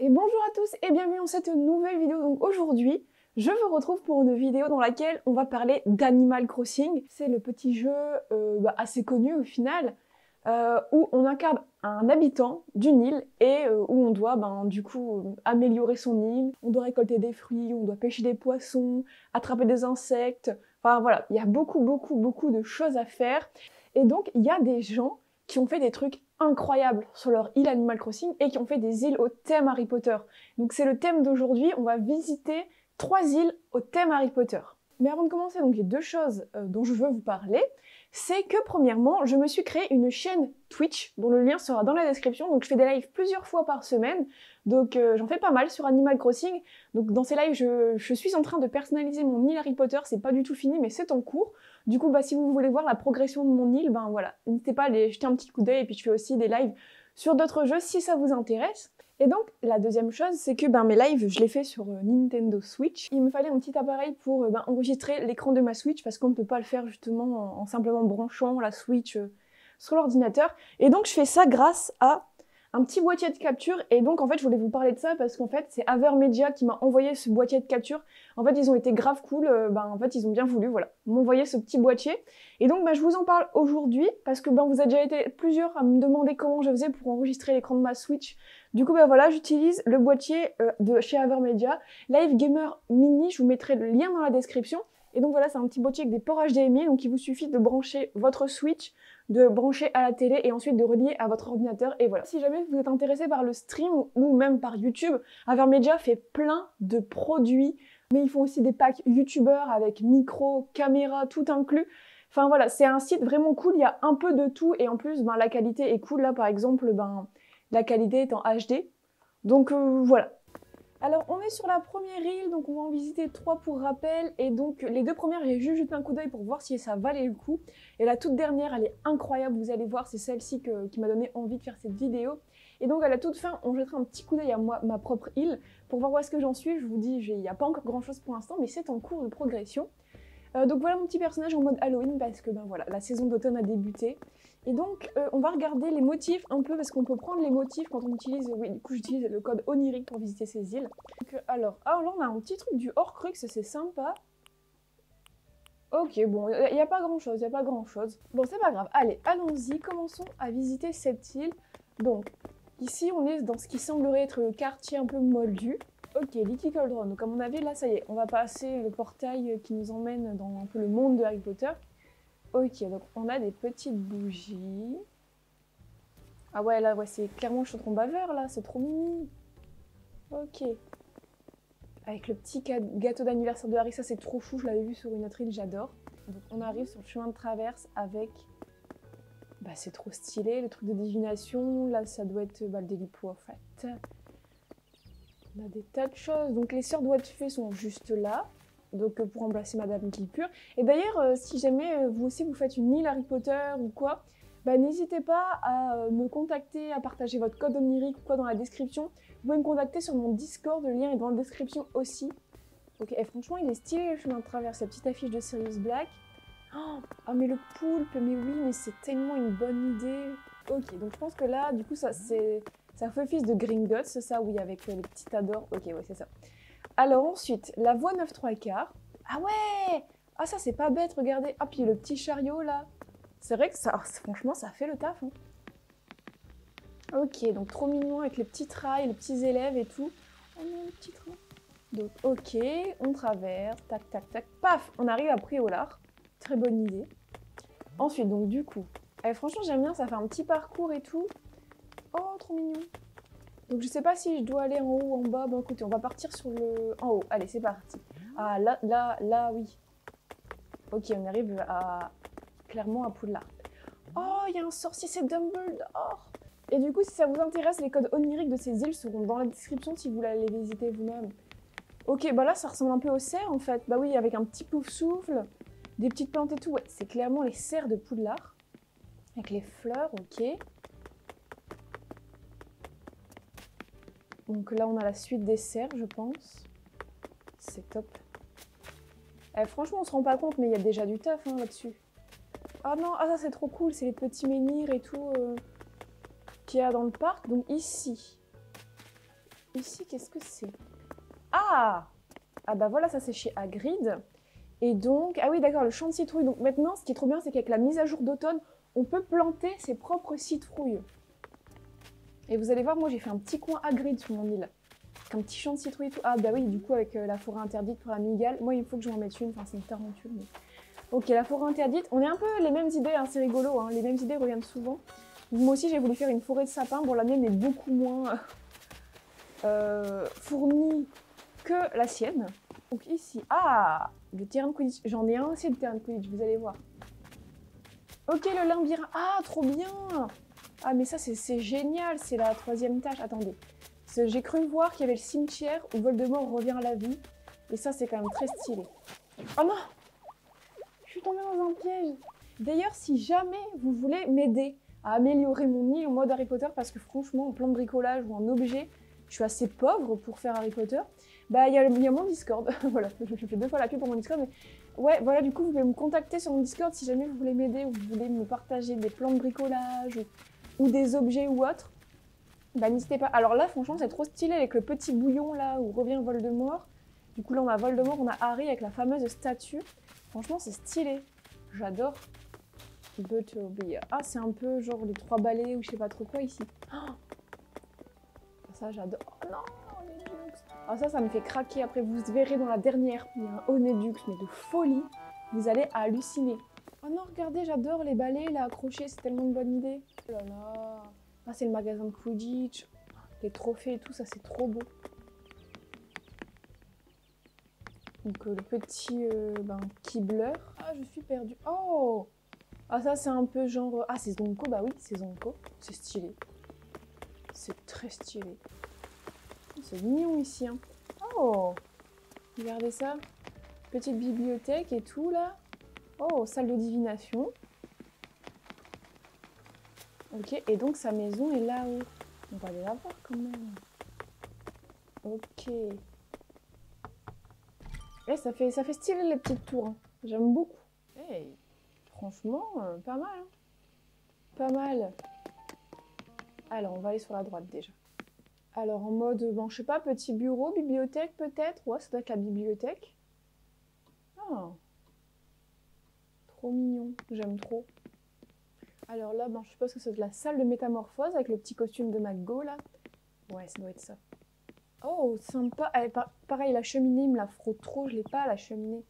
Et bonjour à tous et bienvenue dans cette nouvelle vidéo. Donc aujourd'hui, je vous retrouve pour une vidéo dans laquelle on va parler d'Animal Crossing. C'est le petit jeu assez connu au final, où on incarne un habitant d'une île et où on doit du coup améliorer son île. On doit récolter des fruits, on doit pêcher des poissons, attraper des insectes. Enfin voilà, il y a beaucoup de choses à faire. Et donc il y a des gens qui ont fait des trucs incroyables sur leur île Animal Crossing et qui ont fait des îles au thème Harry Potter. Donc c'est le thème d'aujourd'hui, on va visiter 3 îles au thème Harry Potter. Mais avant de commencer, donc les deux choses dont je veux vous parler, c'est que premièrement, je me suis créé une chaîne Twitch, dont le lien sera dans la description. Donc je fais des lives plusieurs fois par semaine, donc j'en fais pas mal sur Animal Crossing. Donc dans ces lives, je suis en train de personnaliser mon île Harry Potter, c'est pas du tout fini, mais c'est en cours. Du coup, si vous voulez voir la progression de mon île, voilà, n'hésitez pas à aller jeter un petit coup d'œil, et puis je fais aussi des lives sur d'autres jeux si ça vous intéresse. Et donc, la deuxième chose, c'est que mes lives, je les fais sur Nintendo Switch. Il me fallait un petit appareil pour enregistrer l'écran de ma Switch, parce qu'on ne peut pas le faire justement en simplement branchant la Switch sur l'ordinateur. Et donc, je fais ça grâce à un petit boîtier de capture. Et donc, en fait, je voulais vous parler de ça, parce qu'en fait, c'est Avermedia qui m'a envoyé ce boîtier de capture. En fait, ils ont été grave cool. En fait, ils ont bien voulu, voilà, m'envoyer ce petit boîtier. Et donc, je vous en parle aujourd'hui, parce que vous avez déjà été plusieurs à me demander comment je faisais pour enregistrer l'écran de ma Switch. Du coup, voilà, j'utilise le boîtier de chez Avermedia, Live Gamer Mini, je vous mettrai le lien dans la description. Et donc voilà, c'est un petit boîtier avec des ports HDMI, donc il vous suffit de brancher votre Switch, de brancher à la télé et ensuite de relier à votre ordinateur. Et voilà. Si jamais vous êtes intéressé par le stream ou même par YouTube, Avermedia fait plein de produits, mais ils font aussi des packs YouTubeurs avec micro, caméra, tout inclus. Enfin voilà, c'est un site vraiment cool, il y a un peu de tout et en plus, la qualité est cool. Là, par exemple, la qualité est en HD. Donc voilà. Alors on est sur la première île, donc on va en visiter 3 pour rappel. Et donc les 2 premières, j'ai juste jeté un coup d'œil pour voir si ça valait le coup. Et la toute dernière, elle est incroyable, vous allez voir, c'est celle-ci qui m'a donné envie de faire cette vidéo. Et donc à la toute fin, on jettera un petit coup d'œil à ma propre île pour voir où est-ce que j'en suis. Je vous dis, il n'y a pas encore grand chose pour l'instant, mais c'est en cours de progression. Donc voilà mon petit personnage en mode Halloween parce que voilà, la saison d'automne a débuté. Et donc on va regarder les motifs un peu parce qu'on peut prendre les motifs quand on utilise, oui du coup j'utilise le code onirique pour visiter ces îles. Donc, alors là on a un petit truc du Horcrux, c'est sympa. Ok, bon, il n'y a pas grand chose, Bon, c'est pas grave, allez, allons-y, commençons à visiter cette île. Donc, ici on est dans ce qui semblerait être le quartier un peu moldu. Ok, Leaky Cauldron, donc à mon avis, là, ça y est, on va passer le portail qui nous emmène dans un peu le monde de Harry Potter. Ok, donc on a des petites bougies. Ah ouais, là, ouais, c'est clairement le chaudron baveur, là, c'est trop mimi. Ok. Avec le petit gâteau d'anniversaire de Harry, ça c'est trop chou, je l'avais vu sur une autre île, j'adore. Donc on arrive sur le chemin de traverse avec... c'est trop stylé, le truc de divination, là, ça doit être le Délipo, en fait. On a des tas de choses. Donc les sœurs doigts de fée sont juste là. Donc pour remplacer Madame Guipure. Et d'ailleurs, si jamais vous aussi vous faites une île Harry Potter ou quoi, n'hésitez pas à me contacter, à partager votre code onirique ou quoi dans la description. Vous pouvez me contacter sur mon Discord, le lien est dans la description aussi. Ok, et franchement il est stylé le chemin de traverse, la petite affiche de Sirius Black. Oh mais le poulpe, mais oui, mais c'est tellement une bonne idée. Ok, donc je pense que là, du coup, ça fait office de Gringotts, c'est ça, oui, avec les petits adors. Ok, ouais, c'est ça. Alors ensuite, la voie 9 3/4. Ah ouais! Ah ça, c'est pas bête, regardez. Ah, puis le petit chariot, là. C'est vrai que ça, franchement, ça fait le taf. Hein. Ok, donc trop mignon avec les petits trails, les petits élèves et tout. Oh non, le petit train. Donc, ok, on traverse, tac, tac, tac, paf, on arrive à Priolar. Très bonne idée. Ensuite, donc du coup, franchement j'aime bien, ça fait un petit parcours et tout. Oh, trop mignon. Donc je sais pas si je dois aller en haut ou en bas. Bon écoutez, on va partir sur le... en haut. Allez, c'est parti. Ah, là, oui. Ok, on arrive clairement à Poudlard. Oh, il y a un sorcier, c'est Dumbledore. Et du coup, si ça vous intéresse, les codes oniriques de ces îles seront dans la description si vous voulez les visiter vous-même. Ok, là, ça ressemble un peu aux cerfs en fait. Bah oui, avec un petit pouf-souffle. Des petites plantes et tout, ouais, c'est clairement les serres de Poudlard. Avec les fleurs, ok. Donc là, on a la suite des serres, je pense. C'est top. Franchement, on se rend pas compte, mais il y a déjà du taf là-dessus. Ah non, ah ça c'est trop cool, c'est les petits menhirs et tout qu'il y a dans le parc. Donc ici, ici, qu'est-ce que c'est? Ah! Ah bah voilà, ça c'est chez Hagrid. Et donc, ah oui d'accord, le champ de citrouilles. Donc maintenant, ce qui est trop bien, c'est qu'avec la mise à jour d'automne, on peut planter ses propres citrouilles. Et vous allez voir, moi j'ai fait un petit coin Hagrid sur mon île. Avec un petit champ de citrouilles et tout. Ah bah oui, du coup avec la forêt interdite pour la migale, moi il faut que je m'en mette une, enfin c'est une tarentule. Mais... Ok, la forêt interdite, on est un peu les mêmes idées, hein, c'est rigolo, hein, les mêmes idées reviennent souvent. Moi aussi j'ai voulu faire une forêt de sapins, bon la mienne est beaucoup moins fournie que la sienne. Donc ici, ah, le terrain de Quidditch, j'en ai un aussi de terrain de Quidditch, vous allez voir. Ok, le labyrinthe, ah trop bien. Ah mais ça c'est génial, c'est la 3e tâche, attendez. J'ai cru voir qu'il y avait le cimetière où Voldemort revient à la vie, et ça c'est quand même très stylé. Oh non! Je suis tombée dans un piège. D'ailleurs, si jamais vous voulez m'aider à améliorer mon île en mode Harry Potter, parce que franchement, en plan de bricolage ou en objet, je suis assez pauvre pour faire Harry Potter, bah il y a mon Discord. Voilà, je fais 2 fois la pub pour mon Discord, mais ouais, voilà, du coup, vous pouvez me contacter sur mon Discord si jamais vous voulez m'aider ou vous voulez me partager des plans de bricolage ou des objets ou autres. Bah n'hésitez pas. Alors là, franchement, c'est trop stylé avec le petit bouillon là où revient Voldemort. Du coup, là, on a Voldemort, on a Harry avec la fameuse statue. Franchement, c'est stylé. J'adore. Ah, c'est un peu genre les 3 balais ou je sais pas trop quoi ici. Oh, ça, j'adore. Oh non, Onedux. Ah, ça me fait craquer. Après, vous verrez dans la dernière, il y a un Onedux, mais de folie. Vous allez halluciner. Oh non, regardez, j'adore les balais là accrochés. C'est tellement une bonne idée. Oh là là. Ah, c'est le magasin de Quidditch. Les trophées et tout, ça, c'est trop beau. Donc le petit Kibbleur. Ah, je suis perdue. Oh! Ah, ça, c'est un peu genre... Ah, c'est Zonko. Bah oui, c'est Zonko. C'est stylé. C'est très stylé. C'est mignon ici. Hein. Oh! Regardez ça. Petite bibliothèque et tout, là. Oh, salle de divination. Ok, et donc sa maison est là-haut. On va aller la voir quand même. Ok. Eh, ça fait stylé les petites tours. Hein. J'aime beaucoup. Hey, franchement, pas mal. Hein. Pas mal. Alors, on va aller sur la droite déjà. Alors, en mode, bon, je sais pas, petit bureau, bibliothèque peut-être. Ouais, ça doit être la bibliothèque. Ah. Trop mignon. J'aime trop. Alors là, ben, je suppose que c'est de la salle de métamorphose avec le petit costume de McGo là. Ouais, ça doit être ça. Oh, sympa. Pareil, la cheminée, il me la frôle trop. Je l'ai pas, la cheminée.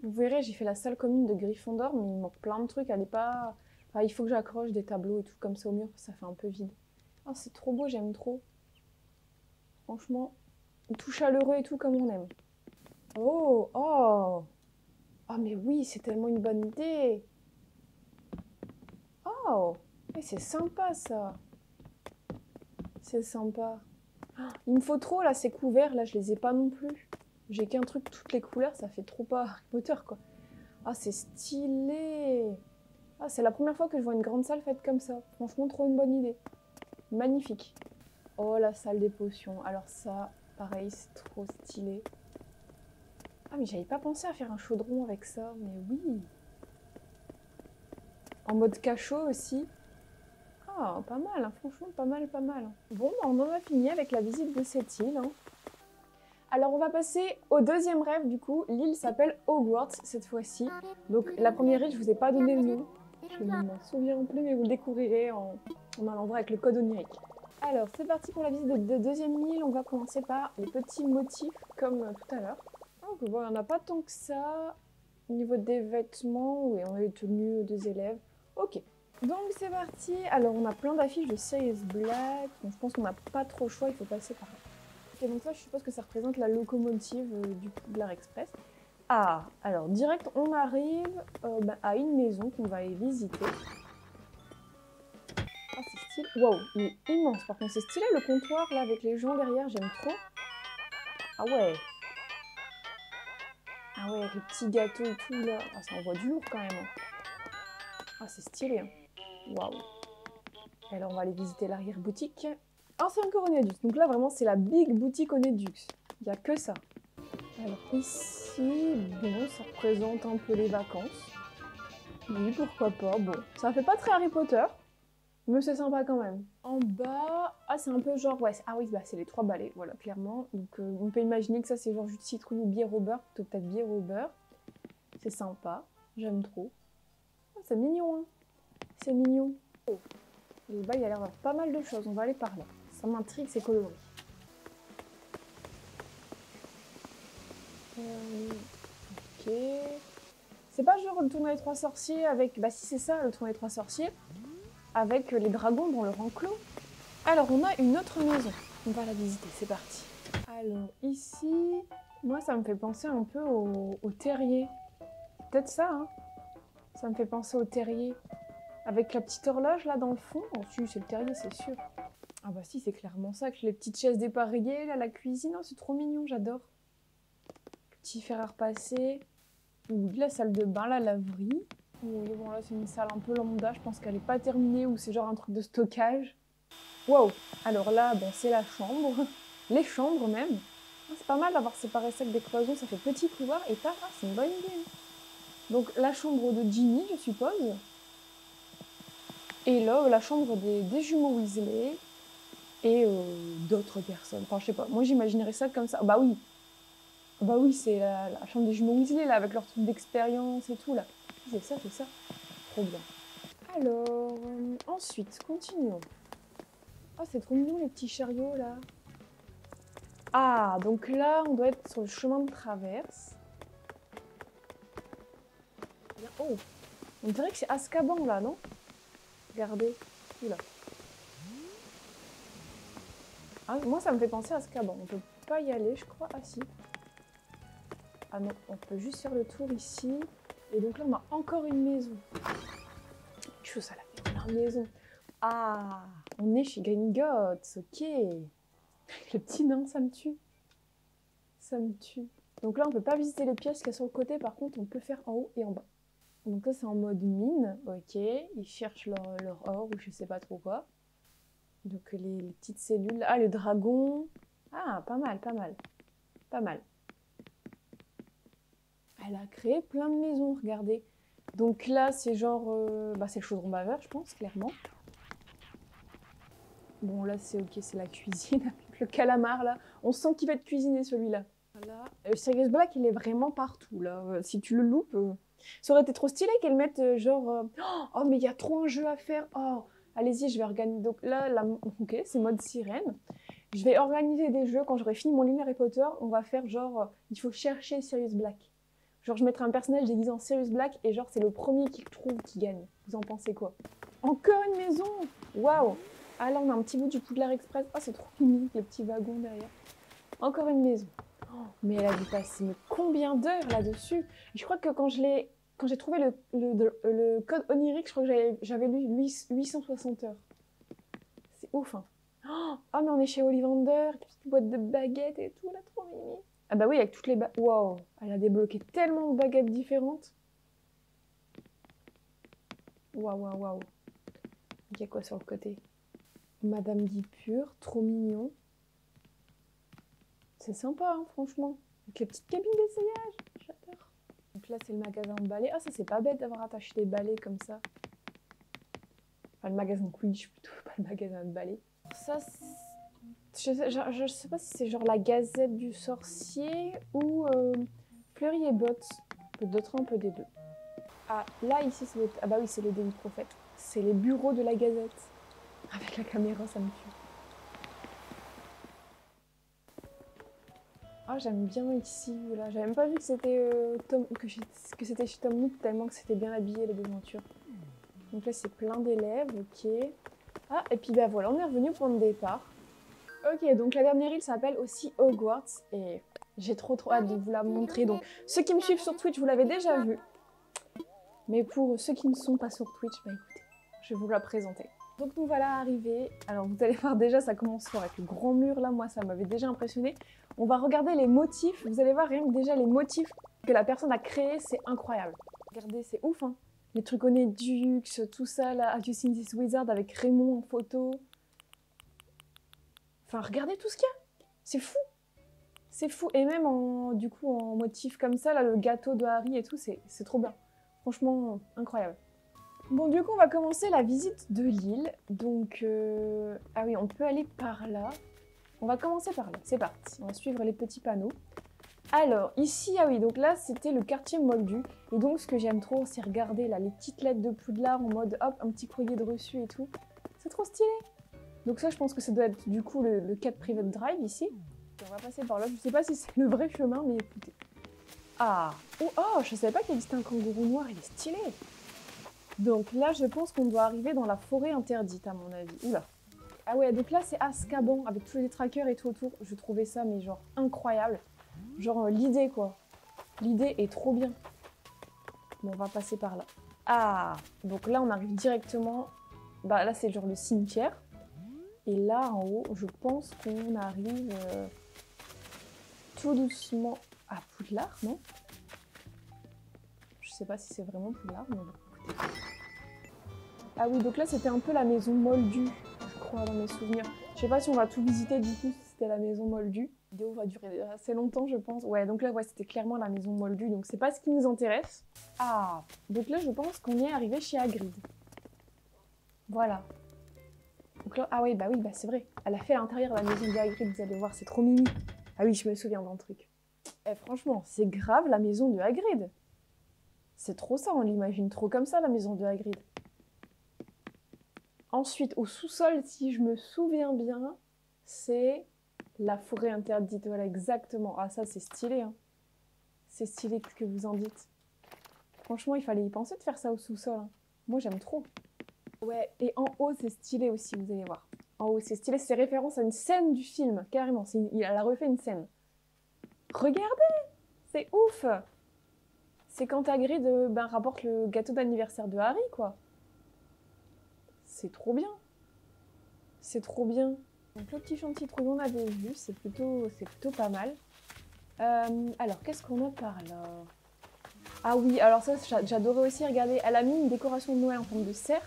Vous verrez, j'ai fait la salle commune de Gryffondor, mais il manque plein de trucs. Elle est pas... Enfin, il faut que j'accroche des tableaux et tout comme ça au mur, ça fait un peu vide. Oh, c'est trop beau, j'aime trop. Franchement, tout chaleureux et tout comme on aime. Oh, oh. Oh, mais oui, c'est tellement une bonne idée. Oh, c'est sympa ça. C'est sympa. Il me faut trop là ces couverts, là je les ai pas non plus. J'ai qu'un truc, toutes les couleurs, ça fait trop pas Harry Potter quoi. Ah c'est stylé. Ah c'est la première fois que je vois une grande salle faite comme ça. Franchement trop une bonne idée. Magnifique. Oh la salle des potions. Alors ça, pareil, c'est trop stylé. Ah mais j'avais pas pensé à faire un chaudron avec ça, mais oui. En mode cachot aussi. Ah, pas mal, hein. Franchement, pas mal, pas mal. Bon, bah, on en a fini avec la visite de cette île. Hein. Alors, on va passer au deuxième rêve, du coup. L'île s'appelle Hogwarts, cette fois-ci. Donc, la première île, je vous ai pas donné le nom. Je ne m'en souviens plus, mais vous le découvrirez en allant voir avec le code onirique. Alors, c'est parti pour la visite de deuxième île. On va commencer par les petits motifs, comme tout à l'heure. Donc, bon, il n'y en a pas tant que ça. Au niveau des vêtements, oui, on a les tenues des élèves. Ok. Donc c'est parti, alors on a plein d'affiches de Sirius Black, donc je pense qu'on n'a pas trop le choix, il faut passer par là. Ok, donc ça je suppose que ça représente la locomotive du Poudlard Express. Ah, alors direct on arrive à une maison qu'on va aller visiter. Ah c'est stylé, waouh, il est immense par contre, c'est stylé le comptoir là avec les gens derrière, j'aime trop. Ah ouais. Ah ouais, avec les petits gâteaux et tout là, ah, ça envoie du lourd quand même. Ah c'est stylé hein. Waouh. Alors on va aller visiter l'arrière-boutique. Ah c'est encore Onedux. Donc là vraiment c'est la big boutique Onedux. Il n'y a que ça. Alors ici, bon, ça représente un peu les vacances. Oui, pourquoi pas. Bon, ça fait pas très Harry Potter. Mais c'est sympa quand même. En bas, ah c'est un peu genre, ouais, ah oui, bah c'est les 3 balais, voilà, clairement. Donc on peut imaginer que ça c'est genre jus de citrouille ou bière au beurre, plutôt que peut-être bière au beurre. C'est sympa, j'aime trop. Oh, c'est mignon, hein. C'est mignon. Oh. Et bah il y a l'air d'avoir pas mal de choses, on va aller par là. Ça m'intrigue, c'est coloré. Ok. C'est pas genre le tournoi des 3 sorciers avec... Bah si c'est ça, le tournoi des 3 sorciers, avec les dragons dans leur enclos. Alors on a une autre maison, on va la visiter, c'est parti. Alors ici, moi ça me fait penser un peu au terrier. Peut-être ça, hein. Ça me fait penser au terrier. Avec la petite horloge là dans le fond. Oh si, c'est le terrier, c'est sûr. Ah bah si, c'est clairement ça, avec les petites chaises dépareillées, là, la cuisine, oh, c'est trop mignon, j'adore. Petit fer à repasser. Ou la salle de bain, la laverie. Oui, bon là c'est une salle un peu lambda, je pense qu'elle n'est pas terminée ou c'est genre un truc de stockage. Wow. Alors là, bon, c'est la chambre. Les chambres même. Ah, c'est pas mal d'avoir séparé ça avec des cloisons, ça fait petit couloir et pas, ah, c'est une bonne idée. Donc la chambre de Ginny, je suppose. Et là, la chambre des jumeaux Weasley. Et d'autres personnes. Enfin, je sais pas. Moi, j'imaginerais ça comme ça. Bah oui. Bah oui, c'est la chambre des jumeaux Weasley, là, avec leur truc d'expérience et tout, là. C'est ça, c'est ça. Trop bien. Alors, ensuite, continuons. Oh, c'est trop mignon, les petits chariots, là. Ah, donc là, on doit être sur le chemin de traverse. Oh, on dirait que c'est Azkaban, là, non? Regardez. Oula. Ah, moi, ça me fait penser à Azkaban. On peut pas y aller, je crois. Ah, si. Ah non, on peut juste faire le tour ici. Et donc là, on a encore une maison. Chou, ça la fait plein de maisons. Ah, on est chez Gringotts, ok. Le petit nain, ça me tue. Ça me tue. Donc là, on peut pas visiter les pièces qu'il y a sur le côté. Par contre, on peut faire en haut et en bas. Donc là, c'est en mode mine, ok. Ils cherchent leur or ou je sais pas trop quoi. Donc les petites cellules. Ah, le dragon. Ah, pas mal, pas mal. Pas mal. Elle a créé plein de maisons, regardez. Donc là, c'est genre... bah, c'est le chaudron baveur, je pense, clairement. Bon, là, c'est ok, c'est la cuisine avec le calamar, là. On sent qu'il va être cuisiné, celui-là. Voilà. Sirius Black, il est vraiment partout, là. Si tu le loupes... Ça aurait été trop stylé qu'elle mette genre... Oh, mais il y a trop un jeu à faire. Oh, allez-y, je vais organiser... Donc là, ok, c'est mode sirène. Je vais organiser des jeux. Quand j'aurai fini mon livre Harry Potter, on va faire genre... il faut chercher Sirius Black. Genre, je mettrai un personnage déguisé en Sirius Black et genre, c'est le premier qui le trouve qui gagne. Vous en pensez quoi? Encore une maison! Waouh! Ah là, on a un petit bout du Poudlard Express. Ah, c'est trop mignon, les petits wagons derrière. Encore une maison. Oh, mais elle a dû passer mais combien d'heures là-dessus? Je crois que quand j'ai trouvé le code onirique, je crois que j'avais lu 860 heures. C'est ouf, hein. Oh, mais on est chez Ollivander, petite boîte de baguettes et tout, là, trop mimi. Ah bah oui, avec toutes les baguettes. Waouh, elle a débloqué tellement de baguettes différentes. Waouh, waouh, waouh. Il y a quoi sur le côté? Madame Guipure, trop mignon. C'est sympa, hein, franchement. Avec les petites cabines d'essayage, j'adore. Donc là, c'est le magasin de balais. Ah, ça, c'est pas bête d'avoir attaché des balais comme ça. Enfin, le magasin de Quidditch plutôt, pas le magasin de balais. Ça, je sais pas si c'est genre la Gazette du Sorcier ou Fleury et Bottes. Peut-être un peu des deux. Ah, là, ici, c'est ah bah oui, c'est le Daily Prophet. C'est les bureaux de la Gazette. Avec la caméra, ça me tue. Ah, j'aime bien ici, là. J'avais même pas vu que c'était que c'était chez Tom Nook, tellement que c'était bien habillé, les devantures. Donc là, c'est plein d'élèves, ok. Ah, et puis bah voilà, on est revenu au point de départ. Ok, donc la dernière île s'appelle aussi Hogwarts, et j'ai trop hâte de vous la montrer. Donc, ceux qui me suivent sur Twitch, vous l'avez déjà vu. Mais pour ceux qui ne sont pas sur Twitch, bah écoutez, je vais vous la présenter. Donc nous voilà arrivés. Alors vous allez voir déjà, ça commence fort avec le grand mur là, moi ça m'avait déjà impressionné. On va regarder les motifs, vous allez voir rien que déjà les motifs que la personne a créés, c'est incroyable. Regardez, c'est ouf hein. Les trucs au nez Dux, tout ça là, Have you seen this wizard avec Raymond en photo. Enfin regardez tout ce qu'il y a, c'est fou. C'est fou, et même du coup en motif comme ça, là, le gâteau de Harry et tout, c'est trop bien. Franchement, incroyable. Bon, du coup, on va commencer la visite de l'île. Donc, ah oui, on peut aller par là. On va commencer par là, c'est parti. On va suivre les petits panneaux. Alors, ici, ah oui, donc là, c'était le quartier Moldu. Et donc, ce que j'aime trop, c'est regarder là, les petites lettres de Poudlard en mode, hop, un petit courrier de reçu et tout. C'est trop stylé. Donc ça, je pense que ça doit être, du coup, le 4 Private Drive, ici. Et on va passer par là. Je sais pas si c'est le vrai chemin, mais écoutez. Ah, oh, je savais pas qu'il existait un kangourou noir, il est stylé. Donc là, je pense qu'on doit arriver dans la forêt interdite, à mon avis. Oula. Ah ouais, donc là, c'est Azkaban, avec tous les trackers et tout autour. Je trouvais ça, mais genre, incroyable. Genre, l'idée, quoi. L'idée est trop bien. Bon, on va passer par là. Ah, donc là, on arrive directement... Bah là, c'est genre le cimetière. Et là, en haut, je pense qu'on arrive tout doucement à Poudlard, non? Je sais pas si c'est vraiment Poudlard, mais bon. Ah oui, donc là, c'était un peu la maison Moldue, je crois, dans mes souvenirs. Je sais pas si on va tout visiter, du coup, si c'était la maison Moldue. La vidéo va durer assez longtemps, je pense. Ouais, donc là, ouais, c'était clairement la maison Moldue, donc c'est pas ce qui nous intéresse. Ah, donc là, je pense qu'on y est arrivé chez Hagrid. Voilà. Donc là, ah oui, bah c'est vrai. Elle a fait à l'intérieur la maison de Hagrid, vous allez voir, c'est trop mimi. Ah oui, je me souviens d'un truc. Eh, franchement, c'est grave la maison de Hagrid. C'est trop ça, on l'imagine trop comme ça, la maison de Hagrid. Ensuite, au sous-sol, si je me souviens bien, c'est la forêt interdite. Voilà, exactement. Ah, ça, c'est stylé, hein. C'est stylé, ce que vous en dites. Franchement, il fallait y penser de faire ça au sous-sol, hein. Moi, j'aime trop. Ouais, et en haut, c'est stylé aussi, vous allez voir. En haut, c'est stylé, c'est référence à une scène du film, carrément. Elle a refait une scène. Regardez! C'est ouf! C'est quand Hagrid rapporte le gâteau d'anniversaire de Harry, quoi. C'est trop bien. C'est trop bien. Donc le petit champ de citrouille, on avait vu, c'est plutôt pas mal. Alors, qu'est-ce qu'on a par là? Ah oui, alors ça, j'adorais aussi regarder. Elle a mis une décoration de Noël en forme de cerf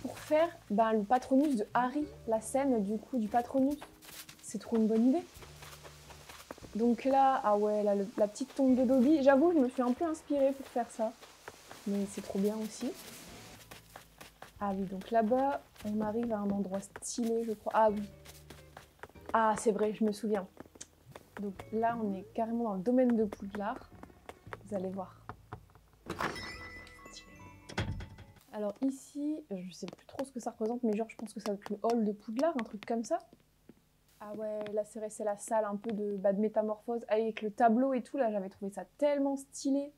pour faire le Patronus de Harry, la scène du coup du Patronus. C'est trop une bonne idée. Donc là, ah ouais, là, la petite tombe de Dobby. J'avoue, je me suis un peu inspirée pour faire ça. Mais c'est trop bien aussi. Ah oui, donc là-bas, on arrive à un endroit stylé, je crois. Ah oui. Ah, c'est vrai, je me souviens. Donc là, on est carrément dans le domaine de Poudlard. Vous allez voir. Alors ici, je sais plus trop ce que ça représente, mais genre, je pense que ça va être le hall de Poudlard, un truc comme ça. Ah ouais, là, c'est la salle un peu de métamorphose. Avec le tableau et tout, là, j'avais trouvé ça tellement stylé.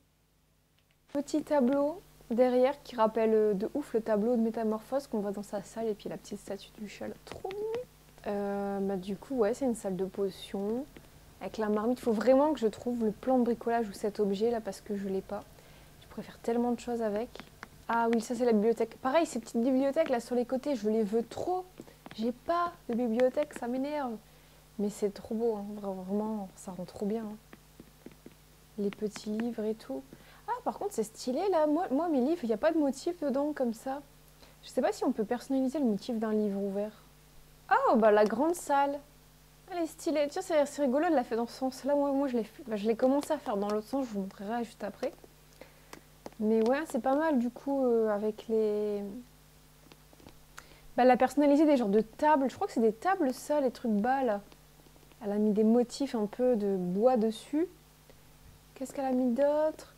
Petit tableau derrière qui rappelle de ouf le tableau de métamorphose qu'on voit dans sa salle, et puis la petite statue du chat, trop mignon. Du coup, ouais, c'est une salle de potions avec la marmite. Il faut vraiment que je trouve le plan de bricolage ou cet objet là parce que je l'ai pas. Je pourrais faire tellement de choses avec. Ah oui, ça c'est la bibliothèque. Pareil, ces petites bibliothèques là sur les côtés, je les veux trop. J'ai pas de bibliothèque, ça m'énerve. Mais c'est trop beau, hein. Vraiment, ça rend trop bien, hein. Les petits livres et tout. Ah, par contre, c'est stylé là. Moi, mes livres, il n'y a pas de motif dedans comme ça. Je sais pas si on peut personnaliser le motif d'un livre ouvert. Oh, bah la grande salle. Elle est stylée. Tiens, c'est rigolo, elle l'a fait dans ce sens-là. Moi je l'ai commencé à faire dans l'autre sens, je vous montrerai juste après. Mais ouais, c'est pas mal du coup avec les... elle a personnalisé des genres de tables. Je crois que c'est des tables ça, les trucs bas là. Elle a mis des motifs un peu de bois dessus. Qu'est-ce qu'elle a mis d'autre?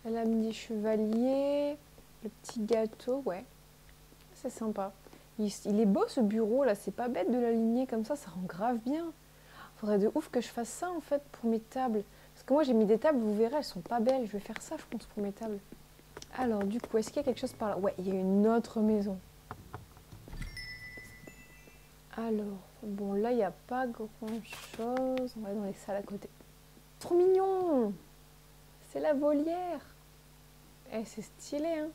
Elle a mis des chevaliers, le petit gâteau, ouais. C'est sympa. Il est beau ce bureau là, c'est pas bête de l'aligner comme ça rend grave bien. Faudrait de ouf que je fasse ça en fait pour mes tables. Parce que moi j'ai mis des tables, vous verrez, elles sont pas belles. Je vais faire ça je pense pour mes tables. Alors du coup, est-ce qu'il y a quelque chose par là? Ouais, il y a une autre maison. Alors, bon là il n'y a pas grand chose. On va dans les salles à côté. Trop mignon! C'est la volière! Eh, c'est stylé, hein!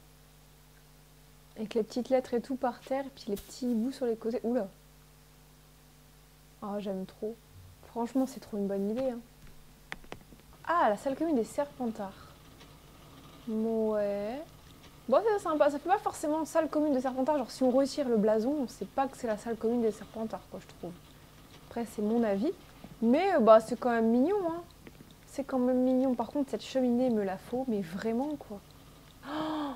Avec les petites lettres et tout par terre, et puis les petits hiboux sur les côtés. Oula! Oh, j'aime trop. Franchement, c'est trop une bonne idée, hein. Ah, la salle commune des Serpentards. Ouais. Bon, c'est sympa. Ça fait pas forcément salle commune des Serpentards. Genre, si on retire le blason, on sait pas que c'est la salle commune des Serpentards, quoi, je trouve. Après, c'est mon avis. Mais, c'est quand même mignon, hein. C'est quand même mignon. Par contre, cette cheminée me la faut, mais vraiment, quoi. Oh,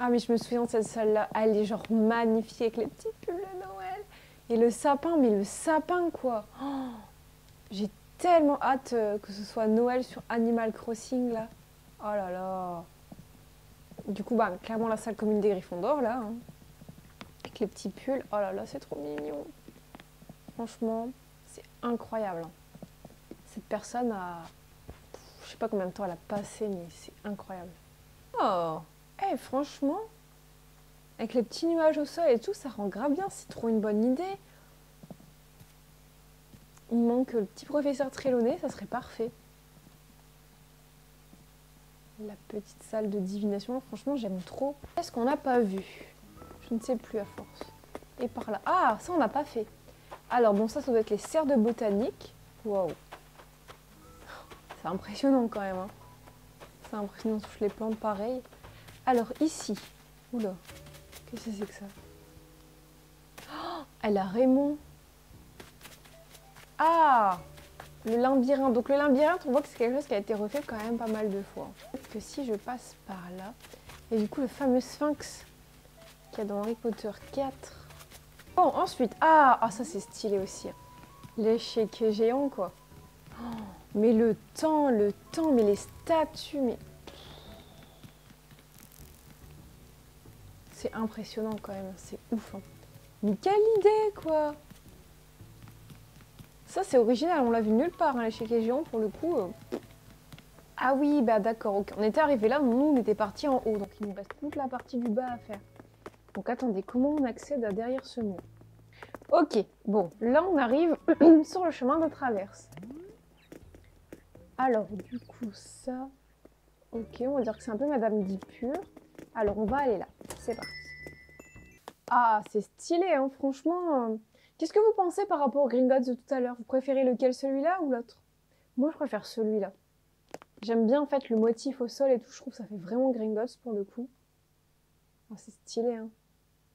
Ah mais je me souviens de cette salle-là, elle est genre magnifique avec les petits pulls de Noël. Et le sapin, mais le sapin quoi. Oh, j'ai tellement hâte que ce soit Noël sur Animal Crossing là. Oh là là. Du coup, bah clairement la salle commune des Gryffondors là. Hein. Avec les petits pulls. Oh là là, c'est trop mignon. Franchement, c'est incroyable. Hein. Cette personne a... Je sais pas combien de temps elle a passé, mais c'est incroyable. Oh, franchement, avec les petits nuages au sol et tout, ça rend grave bien. C'est trop une bonne idée. Il manque le petit professeur Trelawney, ça serait parfait. La petite salle de divination, franchement, j'aime trop. Qu'est-ce qu'on n'a pas vu? Je ne sais plus à force. Et par là. Ah, ça, on n'a pas fait. Alors, bon, ça doit être les serres de botanique. Waouh. C'est impressionnant quand même. Hein. C'est impressionnant, on touche les plantes pareil. Alors, ici. Oula. Qu'est-ce que c'est que ça? Oh, elle a Raymond. Ah, le labyrinthe. Donc le labyrinthe, on voit que c'est quelque chose qui a été refait quand même pas mal de fois. Peut-être que si je passe par là, et du coup le fameux sphinx qu'il y a dans Harry Potter 4. Bon, ensuite, ah ça c'est stylé aussi. L'échiquier géant quoi. Oh, mais le temps, mais les statues, mais... C'est impressionnant quand même, c'est ouf. Hein. Mais quelle idée quoi! Ça, c'est original, on l'a vu nulle part, hein, l'échiquier géant, pour le coup. Ah oui, bah d'accord, okay. On était arrivé là, nous, on était partis en haut, donc il nous reste toute la partie du bas à faire. Donc attendez, comment on accède à derrière ce mur? Ok, bon, là, on arrive sur le chemin de traverse. Alors, du coup, ça... Ok, on va dire que c'est un peu Madame Dipure. Alors, on va aller là, c'est parti. Ah, c'est stylé, hein, franchement... Qu'est-ce que vous pensez par rapport au Gringotts de tout à l'heure? Vous préférez lequel, celui-là ou l'autre? Moi, je préfère celui-là. J'aime bien en fait le motif au sol et tout. Je trouve que ça fait vraiment Gringotts pour le coup. Oh, c'est stylé, hein.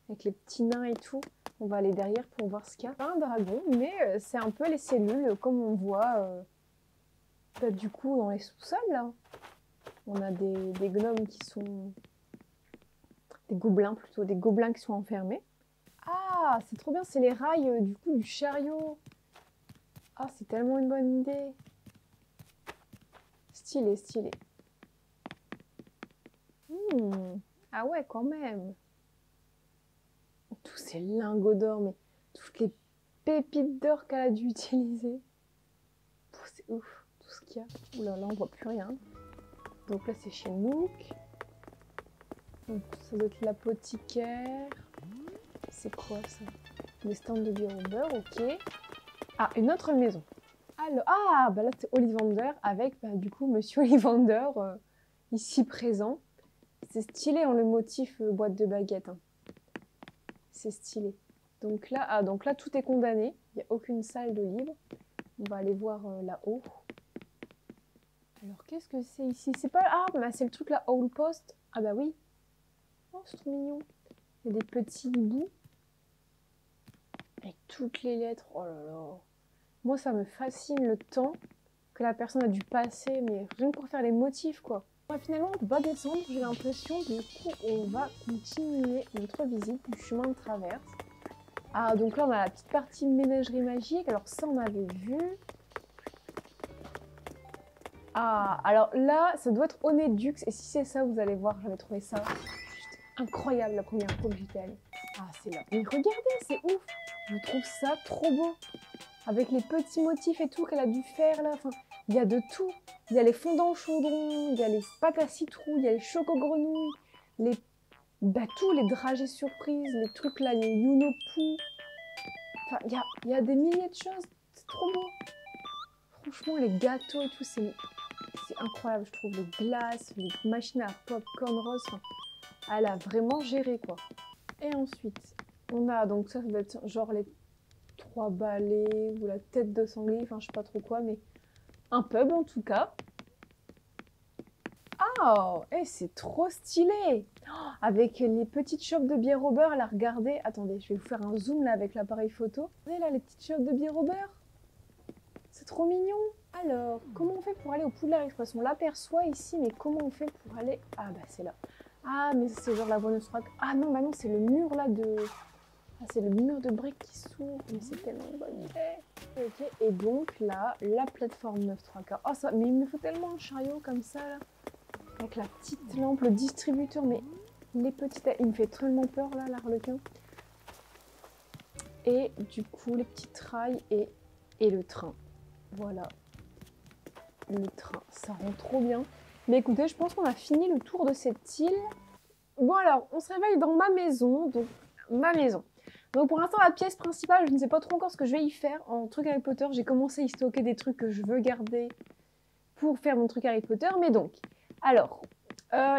Avec les petits nains et tout. On va aller derrière pour voir ce qu'il y a. Pas un dragon, mais c'est un peu les cellules comme on voit du coup dans les sous-sols là. On a des gnomes qui sont... Des gobelins plutôt. Des gobelins qui sont enfermés. Ah, c'est trop bien, c'est les rails du coup du chariot. Ah, c'est tellement une bonne idée. Stylé, stylé. Ah ouais, quand même. Tous ces lingots d'or, mais toutes les pépites d'or qu'elle a dû utiliser. C'est ouf, tout ce qu'il y a. Ouh là là, on voit plus rien. Donc là, c'est chez Nook. Donc ça doit être l'apothicaire. C'est quoi ça? Les stands de bière au beurre, ok. Ah, une autre maison. Alors, ah, bah là c'est Ollivander avec bah, du coup Monsieur Ollivander ici présent. C'est stylé en le motif boîte de baguette. Hein. C'est stylé. Donc là, tout est condamné. Il n'y a aucune salle de libre. On va aller voir là-haut. Alors qu'est-ce que c'est ici? C'est pas... Ah, bah, c'est le truc là, Owl Post. Ah bah oui. Oh, c'est trop mignon. Il y a des petits hiboux. Avec toutes les lettres. Oh là là. Moi, ça me fascine le temps que la personne a dû passer, mais rien que pour faire les motifs, quoi. Finalement, on va descendre, j'ai l'impression. Du coup, on va continuer notre visite du chemin de traverse. Ah, donc là, on a la petite partie ménagerie magique. Alors ça, on avait vu. Ah, alors là, ça doit être Honedux. Et si c'est ça, vous allez voir, j'avais trouvé ça juste incroyable la première fois que j'étais allée. Ah, c'est là. Mais regardez, c'est ouf. Je trouve ça trop beau. Avec les petits motifs et tout qu'elle a dû faire là. Enfin, il y a de tout. Il y a les fondants chaudron, il y a les pâtes à citrouille, il y a les choco-grenouilles, les... Bah, tous les dragées surprises, les trucs là, les Yunopu. Enfin, il y a des milliers de choses. C'est trop beau. Franchement, les gâteaux et tout, c'est incroyable, je trouve. Les glaces, les machines à popcorn rose. Enfin, elle a vraiment géré, quoi. Et ensuite, on a, donc ça doit être genre les 3 balais ou la tête de sanglier, enfin, je sais pas trop quoi, mais un pub en tout cas. Oh, c'est trop stylé! Oh, avec les petites chopes de bière au beurre, à la regarder. Attendez, je vais vous faire un zoom là avec l'appareil photo. Regardez là, les petites chopes de bière au beurre. C'est trop mignon! Alors, comment on fait pour aller au Poudlard Express? On l'aperçoit ici, mais comment on fait pour aller... Ah bah c'est là. Ah, mais c'est genre la voie Nostroc. Ah non, bah non, c'est le mur là de... Ah, c'est le mur de briques qui s'ouvre. Mais c'est tellement une bonne idée. Ok, et donc là, la plateforme 934. Oh, ça... Mais il me faut tellement un chariot comme ça, là. Avec la petite lampe, le distributeur. Mais les petites... Il me fait tellement peur, là, l'arlequin. Et du coup, les petits rails et le train. Voilà. Le train, ça rend trop bien. Mais écoutez, je pense qu'on a fini le tour de cette île. Bon alors, on se réveille dans ma maison. Donc, ma maison. Donc pour l'instant, la pièce principale, je ne sais pas trop encore ce que je vais y faire. En truc Harry Potter, j'ai commencé à y stocker des trucs que je veux garder pour faire mon truc Harry Potter. Mais donc, alors,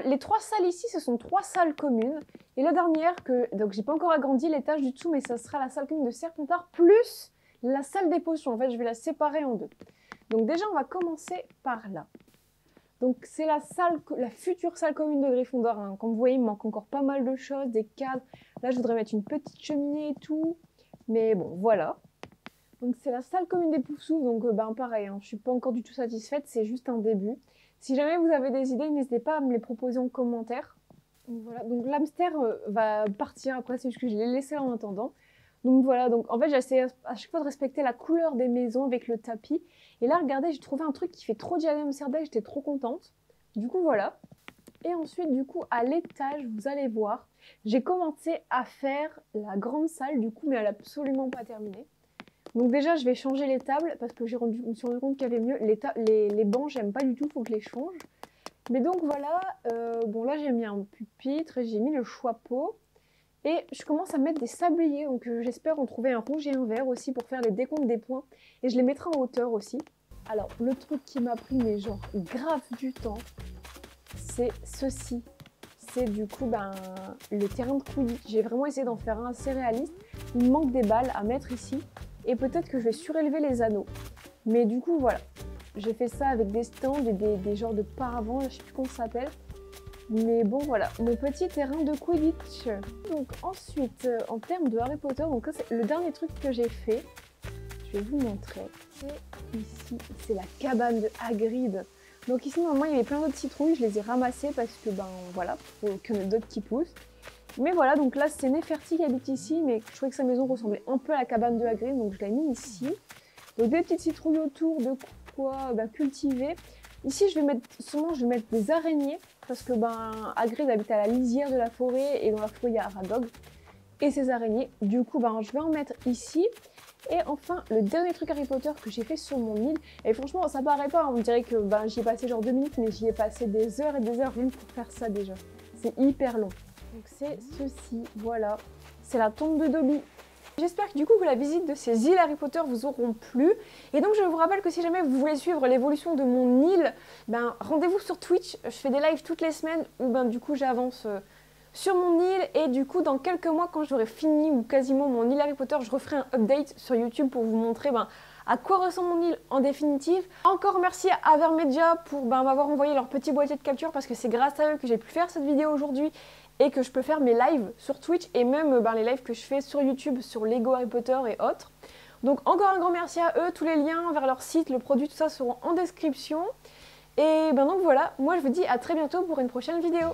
les 3 salles ici, ce sont 3 salles communes. Et la dernière, donc j'ai pas encore agrandi l'étage du tout, mais ça sera la salle commune de Serpentard plus la salle des potions. En fait, je vais la séparer en 2. Donc déjà, on va commencer par là. Donc c'est la future salle commune de Gryffondor. Hein. Comme vous voyez, il me manque encore pas mal de choses, des cadres. Là, je voudrais mettre une petite cheminée et tout. Mais bon, voilà. Donc c'est la salle commune des Poufsouffles. Donc pareil, hein, je suis pas encore du tout satisfaite. C'est juste un début. Si jamais vous avez des idées, n'hésitez pas à me les proposer en commentaire. Donc voilà. Donc l'hamster va partir après. C'est juste que je l'ai laissé là en attendant. Donc voilà, donc en fait j'essaie à chaque fois de respecter la couleur des maisons avec le tapis. Et là regardez, j'ai trouvé un truc qui fait trop diadème Amsterdam, j'étais trop contente. Du coup voilà. Et ensuite du coup à l'étage, vous allez voir, j'ai commencé à faire la grande salle du coup, mais elle n'est absolument pas terminée. Donc déjà je vais changer les tables parce que je me suis rendu compte qu'il y avait mieux. Les bancs j'aime pas du tout, il faut que je les change. Mais donc voilà, bon là j'ai mis un pupitre et j'ai mis le choix-peau. Et je commence à mettre des sabliers, donc j'espère en trouver un rouge et un vert aussi pour faire les décomptes des points. Et je les mettrai en hauteur aussi. Alors, le truc qui m'a pris, mais genre grave du temps, c'est ceci. C'est du coup le terrain de Quidditch. J'ai vraiment essayé d'en faire un assez réaliste. Il me manque des balles à mettre ici. Et peut-être que je vais surélever les anneaux. Mais du coup, voilà. J'ai fait ça avec des stands et des genres de paravents, je sais plus comment ça s'appelle. Mais bon voilà, mon petit terrain de Quidditch. Donc ensuite, en termes de Harry Potter, donc c'est le dernier truc que j'ai fait. Je vais vous montrer. C'est ici, c'est la cabane de Hagrid. Donc ici normalement il y avait plein d'autres citrouilles, je les ai ramassées parce que voilà, faut qu'il y en ait d'autres qui poussent. Mais voilà, donc là c'est Neferti qui habite ici, mais je trouvais que sa maison ressemblait un peu à la cabane de Hagrid, donc je l'ai mis ici. Donc des petites citrouilles autour, de quoi cultiver. Ici je vais mettre des araignées. Parce que Hagrid habite à la lisière de la forêt et dans la forêt il y a Aragog et ses araignées. Du coup je vais en mettre ici. Et enfin le dernier truc Harry Potter que j'ai fait sur mon île. Et franchement ça paraît pas, on dirait que j'y ai passé genre 2 minutes, mais j'y ai passé des heures et des heures rien pour faire ça déjà. C'est hyper long. Donc c'est ceci, voilà. C'est la tombe de Dobby. J'espère que du coup que la visite de ces îles Harry Potter vous auront plu. Et donc je vous rappelle que si jamais vous voulez suivre l'évolution de mon île, rendez-vous sur Twitch. Je fais des lives toutes les semaines où du coup j'avance sur mon île. Et du coup dans quelques mois quand j'aurai fini ou quasiment mon île Harry Potter, je referai un update sur YouTube pour vous montrer à quoi ressemble mon île en définitive. Encore merci à Avermedia pour m'avoir envoyé leur petit boîtier de capture parce que c'est grâce à eux que j'ai pu faire cette vidéo aujourd'hui. Et que je peux faire mes lives sur Twitch et même les lives que je fais sur YouTube, sur Lego Harry Potter et autres. Donc encore un grand merci à eux, tous les liens vers leur site, le produit, tout ça seront en description. Et donc voilà, moi je vous dis à très bientôt pour une prochaine vidéo.